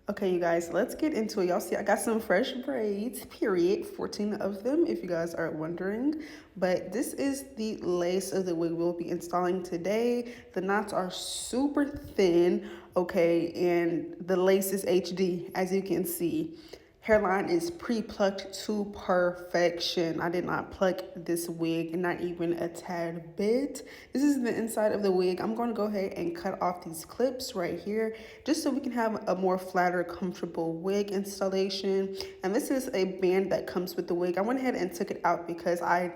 Okay, you guys, let's get into it. Y'all see, I got some fresh braids, period, 14 of them, if you guys are wondering. But this is the lace of the wig we'll be installing today. The knots are super thin, okay, and the lace is HD, as you can see. Hairline is pre-plucked to perfection. I did not pluck this wig, not even a tad bit. This is the inside of the wig. I'm going to go ahead and cut off these clips right here just so we can have a more flatter, comfortable wig installation. And this is a band that comes with the wig. I went ahead and took it out because I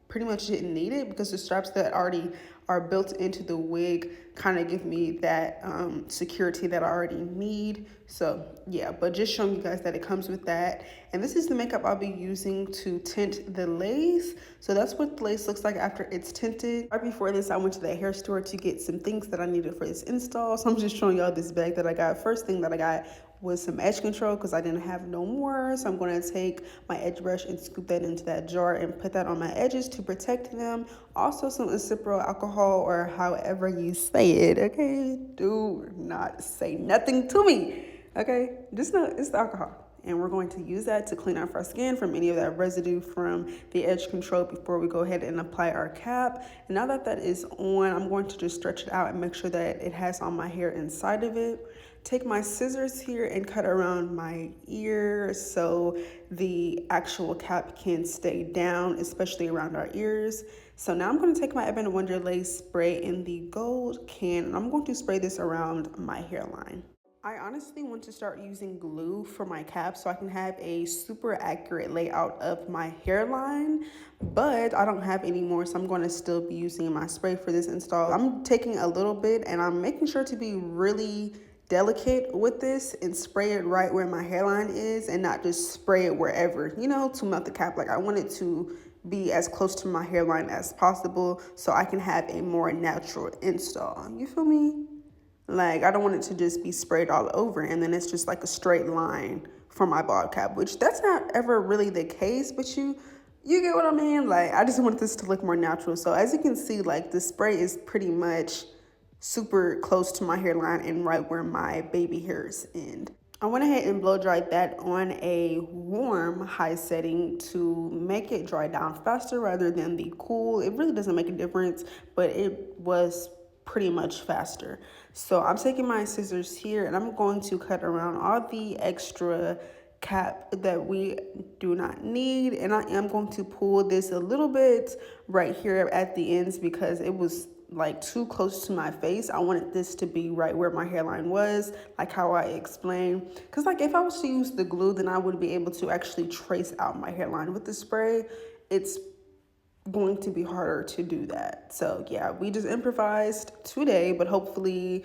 pretty much didn't need it, because the straps that already are built into the wig kind of give me that security that I already need. So yeah, but just showing you guys that it comes with that. And this is the makeup I'll be using to tint the lace. So that's what the lace looks like after it's tinted. Right before this, I went to the hair store to get some things that I needed for this install. So I'm just showing y'all this bag that I got. First thing that I got was some edge control because I didn't have no more. So I'm going to take my edge brush and scoop that into that jar and put that on my edges to protect them. Also some isopropyl alcohol, or however you say it, okay? Do not say nothing to me, okay? Just know it's the alcohol. And we're going to use that to clean off our skin from any of that residue from the edge control before we go ahead and apply our cap. And now that that is on, I'm going to just stretch it out and make sure that it has all my hair inside of it. Take my scissors here and cut around my ear so the actual cap can stay down, especially around our ears. So now I'm going to take my Ebon Wonder Lace spray in the gold can, and I'm going to spray this around my hairline. I honestly want to start using glue for my cap so I can have a super accurate layout of my hairline, but I don't have any more, so I'm going to still be using my spray for this install. I'm taking a little bit and I'm making sure to be really delicate with this and spray it right where my hairline is and not just spray it wherever, you know, to melt the cap. Like, I want it to be as close to my hairline as possible so I can have a more natural install. You feel me? Like, I don't want it to just be sprayed all over and then it's just like a straight line for my bald cap, which that's not ever really the case, but you get what I mean? Like, I just want this to look more natural. So as you can see, like, the spray is pretty much super close to my hairline and right where my baby hairs end. I went ahead and blow dried that on a warm high setting to make it dry down faster rather than the cool. It really doesn't make a difference, but it was pretty much faster. So I'm taking my scissors here and I'm going to cut around all the extra cap that we do not need, and I am going to pull this a little bit right here at the ends because it was like too close to my face. I wanted this to be right where my hairline was, like how I explained, because like if I was to use the glue, then I would be able to actually trace out my hairline. With the spray, it's going to be harder to do that. So yeah, we just improvised today, but hopefully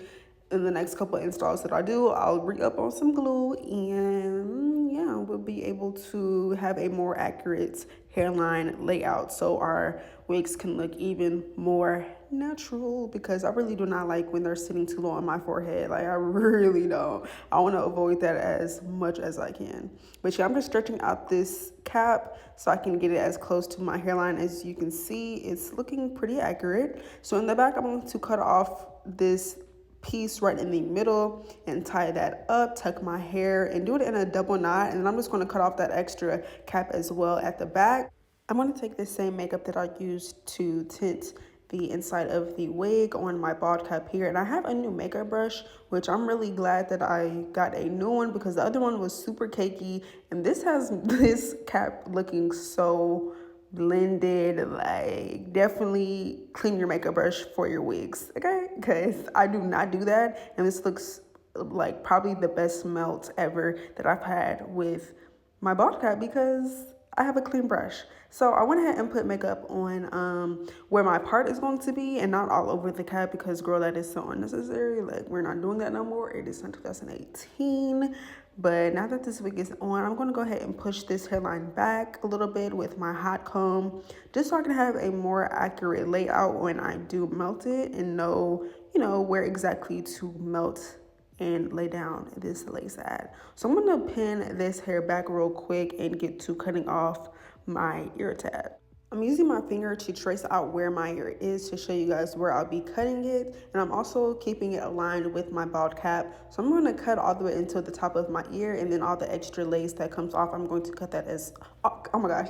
in the next couple of installs that I do, I'll re-up on some glue and yeah, we'll be able to have a more accurate hairline layout so our wigs can look even more natural, because I really do not like when they're sitting too low on my forehead. Like, I really don't. I want to avoid that as much as I can. But yeah, I'm just stretching out this cap so I can get it as close to my hairline. As you can see, it's looking pretty accurate. So in the back, I'm going to cut off this piece right in the middle and tie that up, tuck my hair and do it in a double knot. And I'm just going to cut off that extra cap as well at the back. I'm going to take the same makeup that I used to tint the inside of the wig on my bald cap here, and I have a new makeup brush, which I'm really glad that I got a new one because the other one was super cakey, and this has this cap looking so blended. Like, definitely clean your makeup brush for your wigs, okay? Because I do not do that, and this looks like probably the best melt ever that I've had with my bald cap because I have a clean brush. So I went ahead and put makeup on where my part is going to be and not all over the cap because, girl, that is so unnecessary. Like, we're not doing that no more. It is in 2018. But now that this wig is on, I'm going to go ahead and push this hairline back a little bit with my hot comb just so I can have a more accurate layout when I do melt it and know, you know, where exactly to melt and lay down this lace at. So I'm gonna pin this hair back real quick and get to cutting off my ear tab. I'm using my finger to trace out where my ear is to show you guys where I'll be cutting it. And I'm also keeping it aligned with my bald cap. So I'm going to cut all the way into the top of my ear, and then all the extra lace that comes off, I'm going to cut that as, oh my gosh,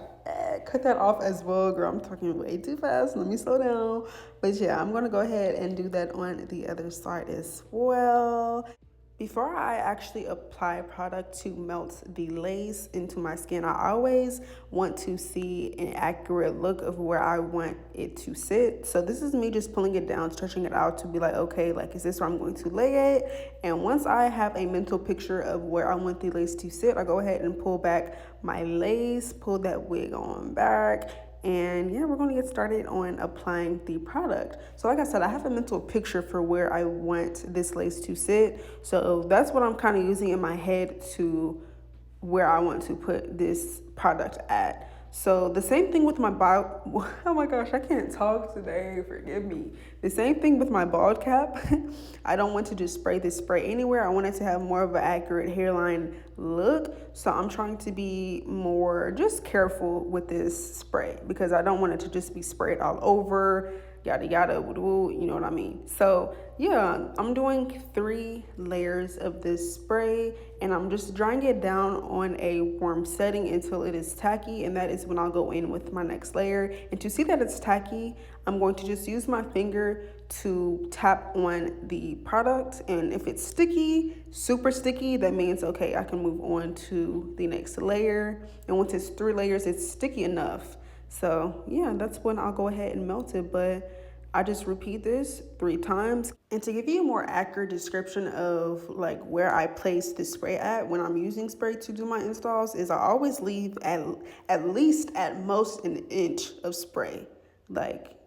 cut that off as well. Girl, I'm talking way too fast. Let me slow down. But yeah, I'm going to go ahead and do that on the other side as well. Before I actually apply product to melt the lace into my skin, I always want to see an accurate look of where I want it to sit. So this is me just pulling it down, stretching it out to be like, okay, like, is this where I'm going to lay it? And once I have a mental picture of where I want the lace to sit, I go ahead and pull back my lace, pull that wig on back, and yeah, we're going to get started on applying the product. So like I said, I have a mental picture for where I want this lace to sit. So that's what I'm kind of using in my head to where I want to put this product at. So the same thing with my bald, oh my gosh, I can't talk today, forgive me. The same thing with my bald cap. I don't want to just spray this spray anywhere. I want it to have more of an accurate hairline look. So I'm trying to be more just careful with this spray because I don't want it to just be sprayed all over, yada yada, you know what I mean? So yeah, I'm doing 3 layers of this spray, and I'm just drying it down on a warm setting until it is tacky, and that is when I'll go in with my next layer. And to see that it's tacky, I'm going to just use my finger to tap on the product, and if it's sticky, super sticky, that means okay, I can move on to the next layer. And once it's 3 layers, it's sticky enough. So yeah, that's when I'll go ahead and melt it. But I just repeat this 3 times. And to give you a more accurate description of like where I place the spray at when I'm using spray to do my installs is I always leave at least at most an inch of spray. Like,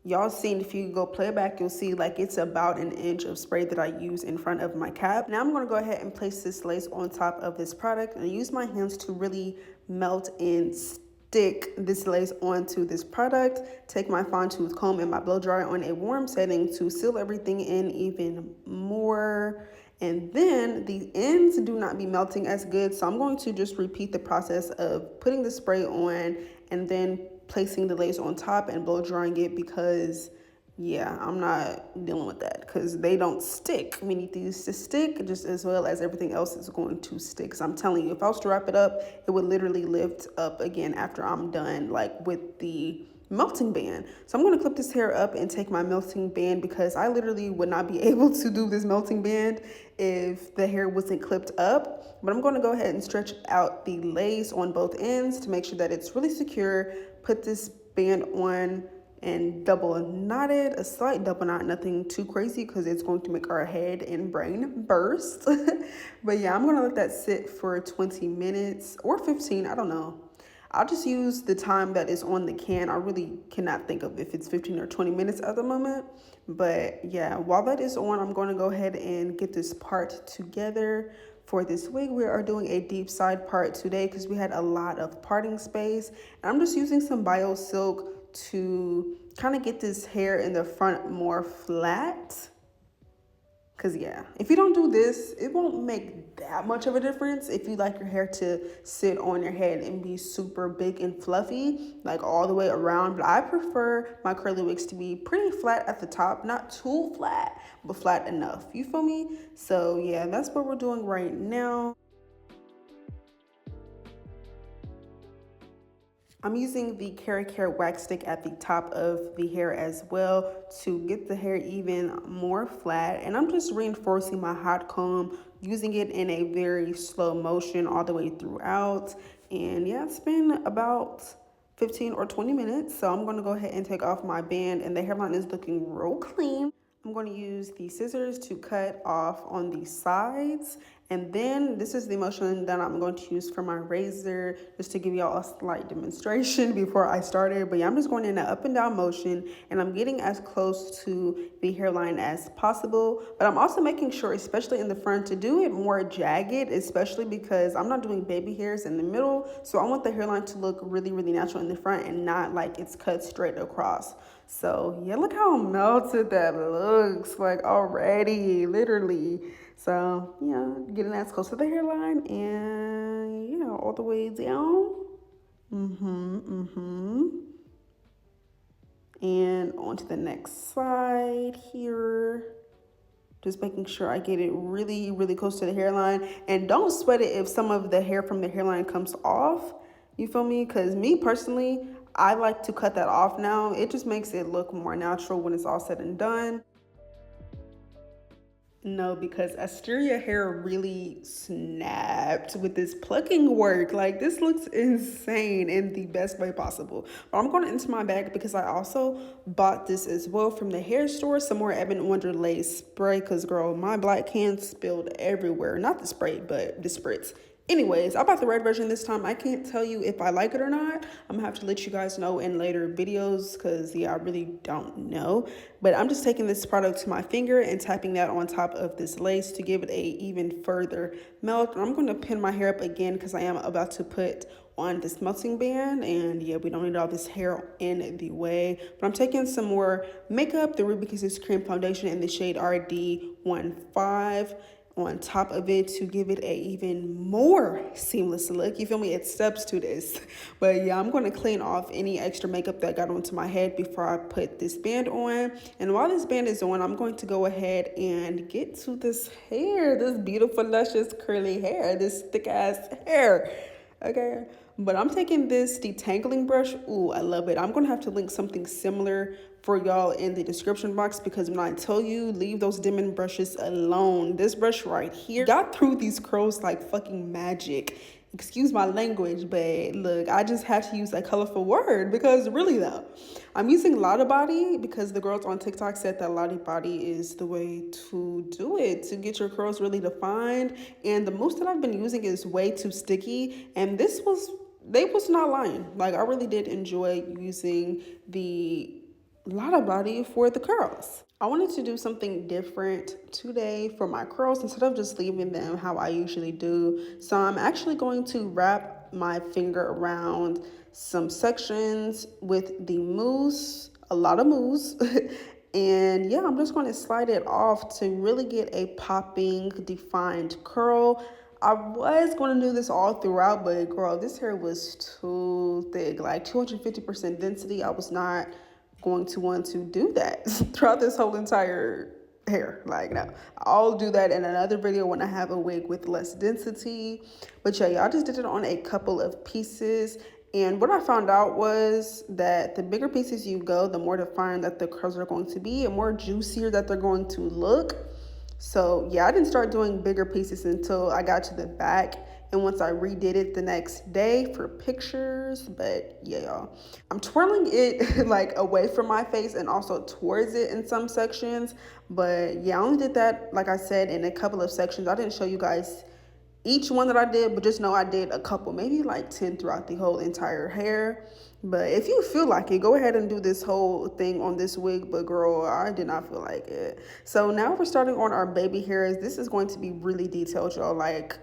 y'all seen, if you go play back, you'll see like it's about an inch of spray that I use in front of my cap. Now I'm gonna go ahead and place this lace on top of this product and use my hands to really melt and stick this lace onto this product. Take my fine tooth comb and my blow dryer on a warm setting to seal everything in even more. And then the ends do not be melting as good, so I'm going to just repeat the process of putting the spray on and then placing the lace on top and blow drying it because yeah, I'm not dealing with that because they don't stick. We need these to stick just as well as everything else is going to stick. So I'm telling you, if I was to wrap it up, it would literally lift up again after I'm done, like with the melting band. So I'm going to clip this hair up and take my melting band because I literally would not be able to do this melting band if the hair wasn't clipped up. But I'm going to go ahead and stretch out the lace on both ends to make sure that it's really secure. Put this band on and double knotted, a slight double knot, nothing too crazy because it's going to make our head and brain burst. But yeah, I'm going to let that sit for 20 minutes or 15, I don't know. I'll just use the time that is on the can. I really cannot think of if it's 15 or 20 minutes at the moment. But yeah, while that is on, I'm going to go ahead and get this part together. For this wig, we are doing a deep side part today because we had a lot of parting space. And I'm just using some bio silk to kind of get this hair in the front more flat. Because yeah, if you don't do this, it won't make that much of a difference. If you like your hair to sit on your head and be super big and fluffy, like all the way around. But I prefer my curly wigs to be pretty flat at the top, not too flat, but flat enough. You feel me? So yeah, that's what we're doing right now. I'm using the Care wax stick at the top of the hair as well to get the hair even more flat. And I'm just reinforcing my hot comb, using it in a very slow motion all the way throughout. And yeah, it's been about 15 or 20 minutes. So I'm going to go ahead and take off my band, and the hairline is looking real clean. I'm going to use the scissors to cut off on the sides. And then this is the motion that I'm going to use for my razor, just to give y'all a slight demonstration before I started. But yeah, I'm just going in an up and down motion, and I'm getting as close to the hairline as possible. But I'm also making sure, especially in the front, to do it more jagged, especially because I'm not doing baby hairs in the middle. So I want the hairline to look really, really natural in the front and not like it's cut straight across. So yeah, look how melted that looks like already, literally. So yeah, getting as close to the hairline and yeah, all the way down. And on to the next side here. Just making sure I get it really, really close to the hairline. And don't sweat it if some of the hair from the hairline comes off. You feel me? Because me personally, I like to cut that off now. It just makes it look more natural when it's all said and done. No, because Asteria hair really snapped with this plucking work. Like, this looks insane in the best way possible. But I'm going into my bag because I also bought this as well from the hair store. Some more Ebon Wonder Lace spray. Because, girl, my black can spilled everywhere. Not the spray, but the spritz. Anyways, I bought the red version this time. I can't tell you if I like it or not. I'm gonna have to let you guys know in later videos because, yeah, I really don't know. But I'm just taking this product to my finger and tapping that on top of this lace to give it a even further melt. And I'm going to pin my hair up again because I am about to put on this melting band. And yeah, we don't need all this hair in the way. But I'm taking some more makeup, the Ruby Kisses Cream Foundation in the shade RD15 on top of it to give it a even more seamless look. You feel me? It steps to this. But yeah, I'm going to clean off any extra makeup that got onto my head before I put this band on. And while this band is on, I'm going to go ahead and get to this hair, this beautiful, luscious, curly hair, this thick ass hair. Okay. But I'm taking this detangling brush. Ooh, I love it. I'm going to have to link something similar for y'all in the description box because when I tell you, leave those dimming brushes alone. This brush right here got through these curls like fucking magic. Excuse my language, but look, I just had to use a colorful word because really though, I'm using Lotta Body because the girls on TikTok said that Lotta Body is the way to do it, to get your curls really defined. And the mousse that I've been using is way too sticky. And they was not lying. Like, I really did enjoy using the Lotta Body for the curls. I wanted to do something different today for my curls instead of just leaving them how I usually do. So I'm actually going to wrap my finger around some sections with the mousse, a lot of mousse. And yeah, I'm just going to slide it off to really get a popping, defined curl. I was going to do this all throughout, but girl, this hair was too thick, like 250% density. I was not going to want to do that throughout this whole entire hair. Like, no, I'll do that in another video when I have a wig with less density. But yeah, y'all just did it on a couple of pieces. And what I found out was that the bigger pieces you go, the more defined that the curls are going to be and more juicier that they're going to look. So yeah, I didn't start doing bigger pieces until I got to the back. And once I redid it the next day for pictures. But yeah, y'all, I'm twirling it like away from my face and also towards it in some sections. But yeah, I only did that, like I said, in a couple of sections. I didn't show you guys each one that I did, but just know I did a couple, maybe like 10 throughout the whole entire hair. But if you feel like it, go ahead and do this whole thing on this wig. But girl, I did not feel like it. So now we're starting on our baby hairs. This is going to be really detailed, y'all, like,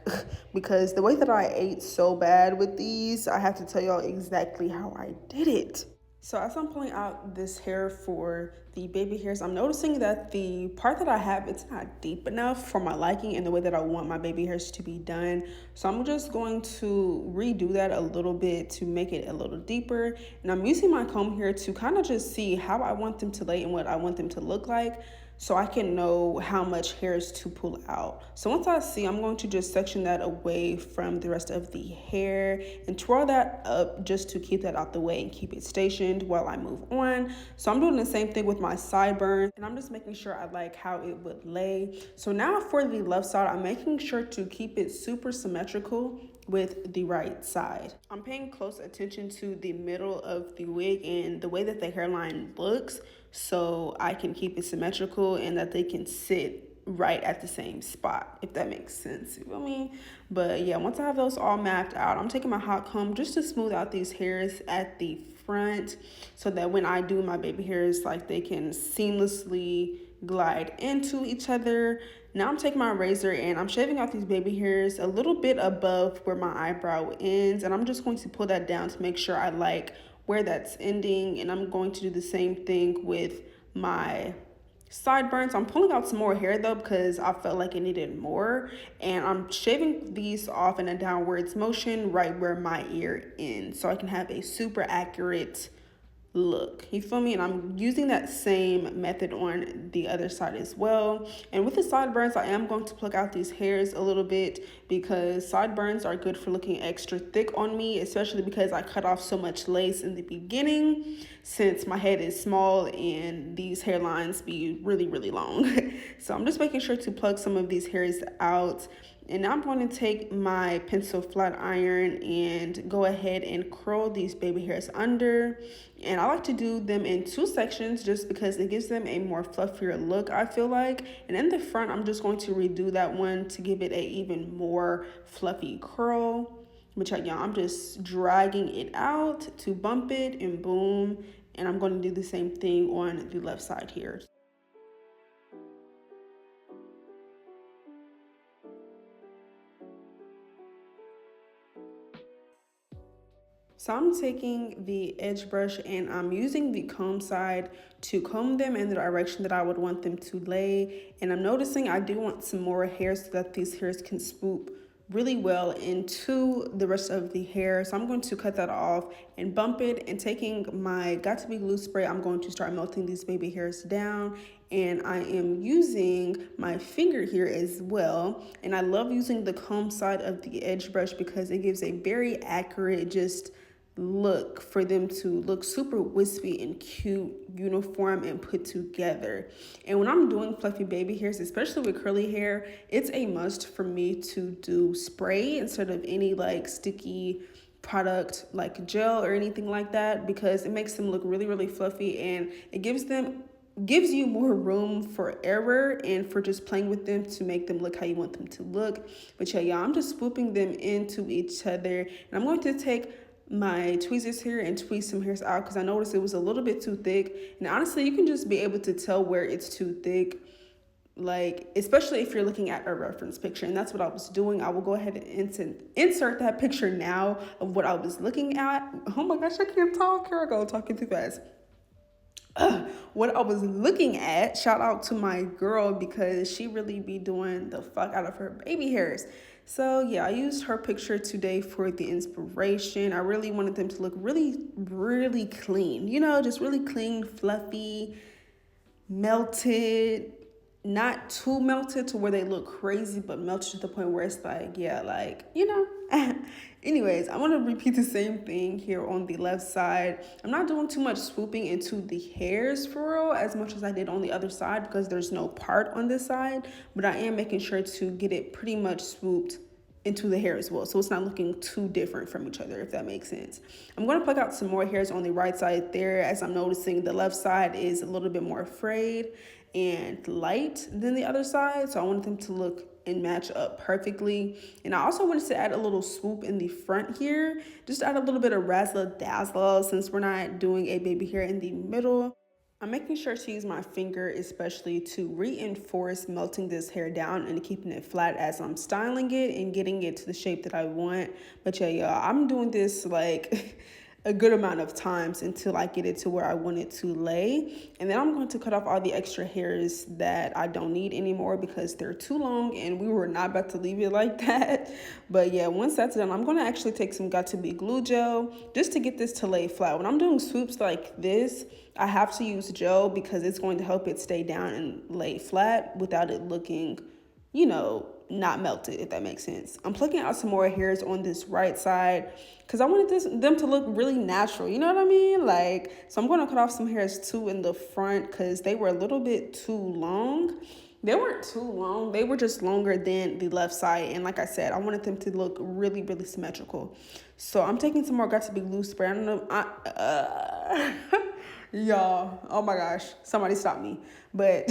because the way that I ate so bad with these, I have to tell y'all exactly how I did it. So as I'm pulling out this hair for the baby hairs, I'm noticing that the part that I have, it's not deep enough for my liking and the way that I want my baby hairs to be done. So I'm just going to redo that a little bit to make it a little deeper. And I'm using my comb here to kind of just see how I want them to lay and what I want them to look like, so I can know how much hairs to pull out. So once I see, I'm going to just section that away from the rest of the hair and twirl that up just to keep that out the way and keep it stationed while I move on. So I'm doing the same thing with my sideburns, and I'm just making sure I like how it would lay. So now for the left side, I'm making sure to keep it super symmetrical with the right side. I'm paying close attention to the middle of the wig and the way that the hairline looks, so I can keep it symmetrical and that they can sit right at the same spot, if that makes sense. You feel me? But yeah, once I have those all mapped out, I'm taking my hot comb just to smooth out these hairs at the front so that when I do my baby hairs, like, they can seamlessly glide into each other. Now I'm taking my razor and I'm shaving out these baby hairs a little bit above where my eyebrow ends, and I'm just going to pull that down to make sure I like where that's ending. And I'm going to do the same thing with my sideburns. I'm pulling out some more hair though because I felt like it needed more, and I'm shaving these off in a downwards motion right where my ear ends so I can have a super accurate look. You feel me? And I'm using that same method on the other side as well. And with the sideburns, I am going to pluck out these hairs a little bit because sideburns are good for looking extra thick on me, especially because I cut off so much lace in the beginning since my head is small and these hairlines be really, really long. So I'm just making sure to plug some of these hairs out. And now I'm going to take my pencil flat iron and go ahead and curl these baby hairs under. And I like to do them in 2 sections just because it gives them a more fluffier look, I feel like. And in the front, I'm just going to redo that one to give it a even more fluffy curl. But yeah, I'm just dragging it out to bump it and boom. And I'm going to do the same thing on the left side here. So I'm taking the edge brush and I'm using the comb side to comb them in the direction that I would want them to lay. And I'm noticing I do want some more hair so that these hairs can swoop really well into the rest of the hair. So I'm going to cut that off and bump it, and taking my Got To Be glue spray, I'm going to start melting these baby hairs down. And I am using my finger here as well. And I love using the comb side of the edge brush because it gives a very accurate just look for them to look super wispy and cute, uniform, and put together. And when I'm doing fluffy baby hairs, especially with curly hair, it's a must for me to do spray instead of any like sticky product like gel or anything like that, because it makes them look really, really fluffy, and it gives you more room for error and for just playing with them to make them look how you want them to look. But yeah, I'm just swooping them into each other, and I'm going to take my tweezers here and tweeze some hairs out because I noticed it was a little bit too thick. And honestly, you can just be able to tell where it's too thick, like especially if you're looking at a reference picture. And that's what I was doing. I will go ahead and insert that picture now of what I was looking at. Oh my gosh, I can't talk. Here I go, talking too fast. What I was looking at, shout out to my girl because she really be doing the fuck out of her baby hairs. So yeah, I used her picture today for the inspiration. I really wanted them to look really, really clean, just really clean, fluffy, melted, not too melted to where they look crazy, but melted to the point where it's like, yeah, like, Anyways, I want to repeat the same thing here on the left side. I'm not doing too much swooping into the hairs for real as much as I did on the other side because there's no part on this side, but I am making sure to get it pretty much swooped into the hair as well, so it's not looking too different from each other, if that makes sense. I'm going to pluck out some more hairs on the right side there, as I'm noticing the left side is a little bit more frayed and light than the other side, so I wanted them to look and match up perfectly. And I also wanted to add a little swoop in the front here, just add a little bit of razzle dazzle since we're not doing a baby hair in the middle. I'm making sure to use my finger especially to reinforce melting this hair down and keeping it flat as I'm styling it and getting it to the shape that I want. But yeah, y'all, I'm doing this like a good amount of times until I get it to where I want it to lay. And then I'm going to cut off all the extra hairs that I don't need anymore because they're too long and we were not about to leave it like that. But yeah, once that's done, I'm going to actually take some Got To Be glue gel just to get this to lay flat. When I'm doing swoops like this, I have to use gel because it's going to help it stay down and lay flat without it looking, not melted, if that makes sense. I'm plucking out some more hairs on this right side because I wanted them to look really natural, you know what I mean? So I'm going to cut off some hairs too in the front because they were a little bit too long. They weren't too long, they were just longer than the left side. And like I said, I wanted them to look really, really symmetrical. So I'm taking some more Got To Be glue spray. I don't know, y'all, oh my gosh, somebody stop me. But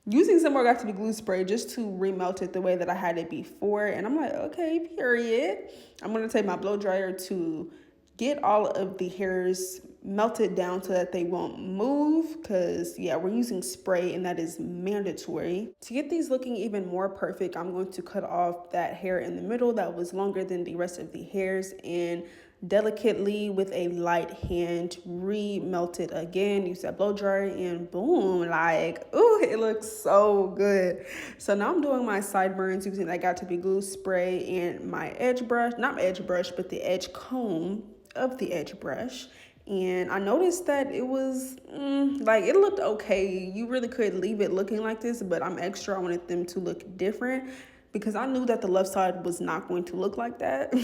using some more Got To Be glue spray just to remelt it the way that I had it before. And I'm like, okay, period. I'm going to take my blow dryer to get all of the hairs melted down so that they won't move because, yeah, we're using spray and that is mandatory. To get these looking even more perfect, I'm going to cut off that hair in the middle that was longer than the rest of the hairs and delicately with a light hand remelt it again. Use that blow dryer and boom, ooh, it looks so good. So now I'm doing my sideburns using that Got To Be glue spray and my edge brush, not my edge brush, but the edge comb of the edge brush. And I noticed that it was like it looked okay. You really could leave it looking like this, but I'm extra. I wanted them to look different because I knew that the left side was not going to look like that.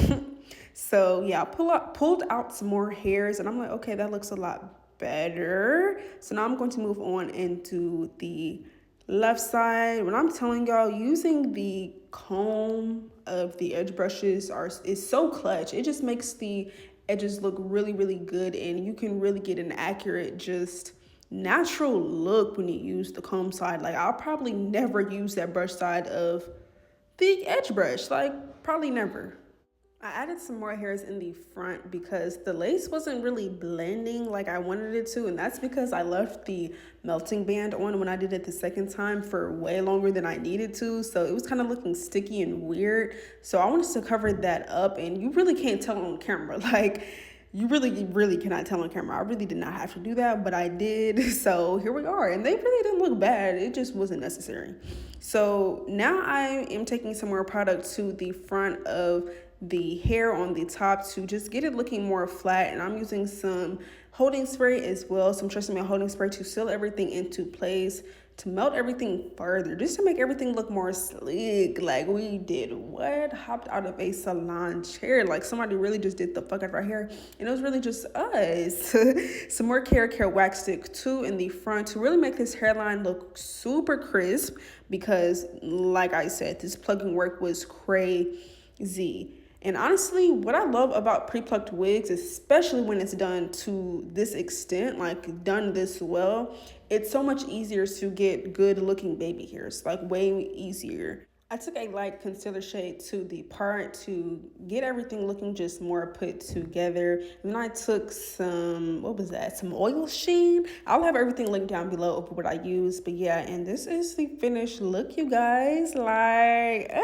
So yeah, pulled out some more hairs, and I'm like, okay, that looks a lot better. So now I'm going to move on into the left side. When I'm telling y'all, using the comb of the edge brushes is so clutch. It just makes the edges look really, really good, and you can really get an accurate, just natural look when you use the comb side. Like, I'll probably never use that brush side of the edge brush, like probably never. I added some more hairs in the front because the lace wasn't really blending like I wanted it to, and that's because I left the melting band on when I did it the second time for way longer than I needed to, so it was kind of looking sticky and weird. So I wanted to cover that up, and you really can't tell on camera. Like, you really cannot tell on camera. I really did not have to do that, but I did. So here we are, and they really didn't look bad. It just wasn't necessary. So now I am taking some more product to the front of the hair on the top to just get it looking more flat, and I'm using some holding spray as well, some Tresemme holding spray to seal everything into place, to melt everything further, just to make everything look more sleek. Like, we did what? Hopped out of a salon chair. Like, somebody really just did the fuck out of our hair, and it was really just us. Some more care wax stick too in the front to really make this hairline look super crisp, because like I said, this plugging work was crazy. And honestly, what I love about pre-plucked wigs, especially when it's done to this extent, like done this well, it's so much easier to get good looking baby hairs, like way easier. I took a light concealer shade to the part to get everything looking just more put together. And then I took some, what was that? Some oil sheen. I'll have everything linked down below of what I use. But yeah, and this is the finished look, you guys. Like,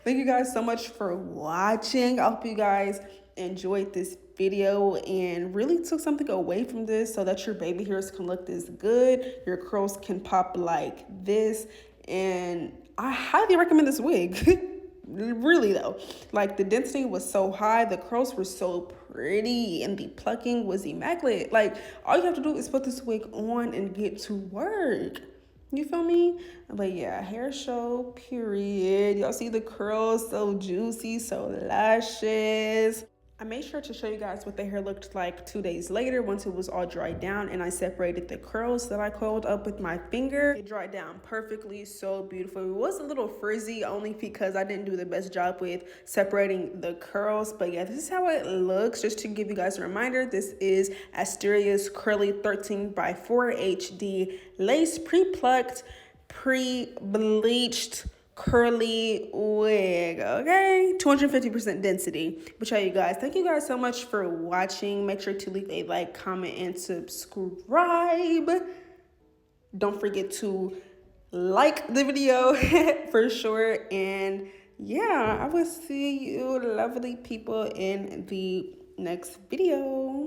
thank you guys so much for watching. I hope you guys enjoyed this video and really took something away from this so that your baby hairs can look this good. Your curls can pop like this. And I highly recommend this wig. Really though, like the density was so high, the curls were so pretty, and the plucking was immaculate. Like, all you have to do is put this wig on and get to work. You feel me? But yeah, hair show, period. Y'all see the curls, so juicy, so luscious. I made sure to show you guys what the hair looked like 2 days later once it was all dried down, and I separated the curls that I coiled up with my finger. It dried down perfectly, so beautiful. It was a little frizzy only because I didn't do the best job with separating the curls, but yeah, this is how it looks. Just to give you guys a reminder, this is Asteria's curly 13x4 HD lace pre-plucked, pre-bleached curly wig. Okay, 250% density. But yeah, you guys, thank you guys so much for watching. Make sure to leave a like, comment, and subscribe. Don't forget to like the video for sure. And yeah, I will see you lovely people in the next video.